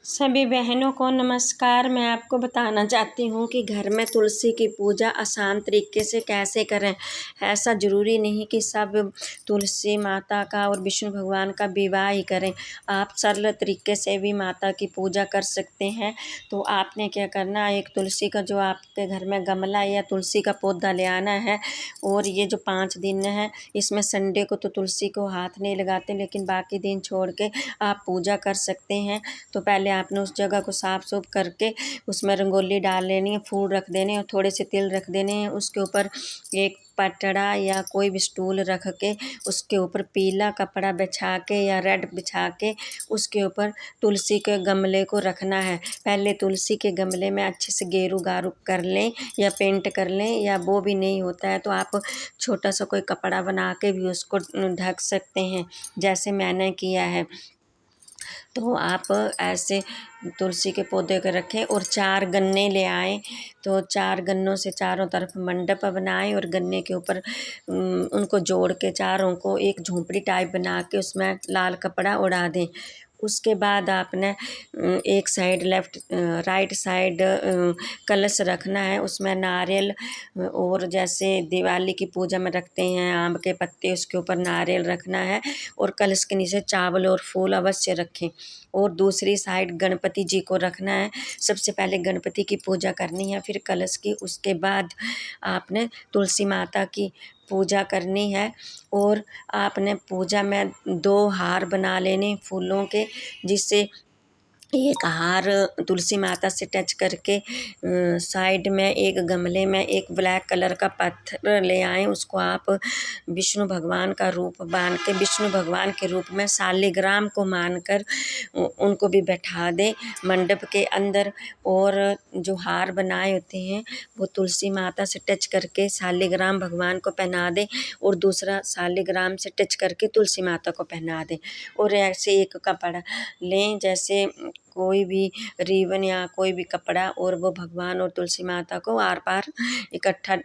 सभी बहनों को नमस्कार। मैं आपको बताना चाहती हूँ कि घर में तुलसी की पूजा आसान तरीके से कैसे करें। ऐसा ज़रूरी नहीं कि सब तुलसी माता का और विष्णु भगवान का विवाह ही करें। आप सरल तरीके से भी माता की पूजा कर सकते हैं। तो आपने क्या करना है, एक तुलसी का जो आपके घर में गमला या तुलसी का पौधा ले आना है। और ये जो 5 दिन है, इसमें संडे को तो तुलसी को हाथ नहीं लगाते, लेकिन बाकी दिन छोड़ के आप पूजा कर सकते हैं। तो पहले आपने उस जगह को साफ़ सूफ करके उसमें रंगोली डाल लेनी है, फूल रख देने हैं और थोड़े से तिल रख देने हैं। उसके ऊपर एक पटड़ा या कोई भी स्टूल रख के उसके ऊपर पीला कपड़ा बिछा के या रेड बिछा के उसके ऊपर तुलसी के गमले को रखना है। पहले तुलसी के गमले में अच्छे से गेरू गारू कर लें या पेंट कर लें, या वो भी नहीं होता है तो आप छोटा सा कोई कपड़ा बना के भी उसको ढक सकते हैं, जैसे मैंने किया है। तो आप ऐसे तुलसी के पौधे को रखें और 4 गन्ने ले आएँ। तो 4 गन्नों से चारों तरफ मंडप बनाएं और गन्ने के ऊपर उनको जोड़ के चारों को एक झोंपड़ी टाइप बना के उसमें लाल कपड़ा ओढ़ा दें। उसके बाद आपने एक साइड राइट साइड कलश रखना है। उसमें नारियल और जैसे दिवाली की पूजा में रखते हैं आम के पत्ते, उसके ऊपर नारियल रखना है और कलश के नीचे चावल और फूल अवश्य रखें। और दूसरी साइड गणपति जी को रखना है। सबसे पहले गणपति की पूजा करनी है, फिर कलश की, उसके बाद आपने तुलसी माता की पूजा करनी है। और आपने पूजा में 2 हार बना लेने फूलों के, जिससे एक हार तुलसी माता से टच करके साइड में एक गमले में एक ब्लैक कलर का पत्थर ले आएँ। उसको आप विष्णु भगवान का रूप मान के, विष्णु भगवान के रूप में शालिग्राम को मानकर उनको भी बैठा दें मंडप के अंदर। और जो हार बनाए होते हैं वो तुलसी माता से टच करके शालिग्राम भगवान को पहना दें और दूसरा शालिग्राम से टच करके तुलसी माता को पहना दें। और ऐसे एक कपड़ा लें, जैसे कोई भी रिबन या कोई भी कपड़ा, और वो भगवान और तुलसी माता को आर पार इकट्ठा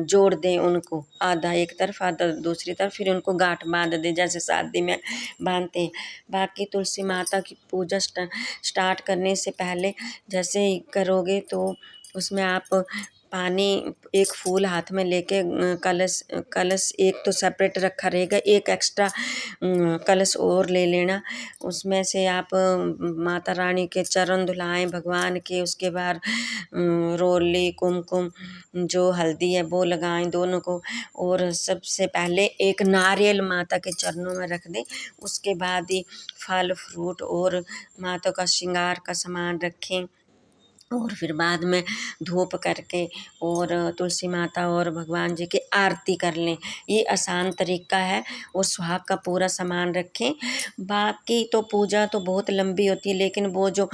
जोड़ दें उनको, आधा एक तरफ आधा दूसरी तरफ, फिर उनको गांठ बांध दें जैसे शादी में बांधते हैं। बाकी तुलसी माता की पूजा स्टार्ट करने से पहले जैसे ही करोगे तो उसमें आप पानी, एक फूल हाथ में लेके कलश एक तो सेपरेट रखा रहेगा, एक एक्स्ट्रा कलश और ले लेना। उसमें से आप माता रानी के चरण धुलाएं भगवान के। उसके बाद रोली कुमकुम जो हल्दी है वो लगाएं दोनों को। और सबसे पहले एक नारियल माता के चरणों में रख दें। उसके बाद ही फल फ्रूट और माता का श्रृंगार का सामान रखें। और फिर बाद में धूप करके और तुलसी माता और भगवान जी की आरती कर लें। ये आसान तरीका है। और सुहाग का पूरा सामान रखें। बाकी तो पूजा तो बहुत लंबी होती है, लेकिन वो जो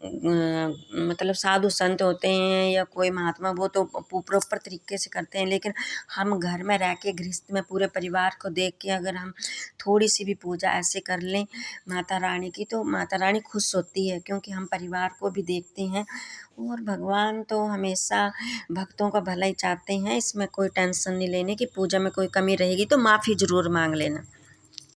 मतलब साधु संत होते हैं या कोई महात्मा, वो तो प्रॉपर तरीके से करते हैं। लेकिन हम घर में रह के गृहस्थ में पूरे परिवार को देख के अगर हम थोड़ी सी भी पूजा ऐसे कर लें माता रानी की, तो माता रानी खुश होती है, क्योंकि हम परिवार को भी देखते हैं। और भगवान तो हमेशा भक्तों का भला ही चाहते हैं। इसमें कोई टेंशन नहीं लेने की। पूजा में कोई कमी रहेगी तो माफ़ी ज़रूर मांग लेना।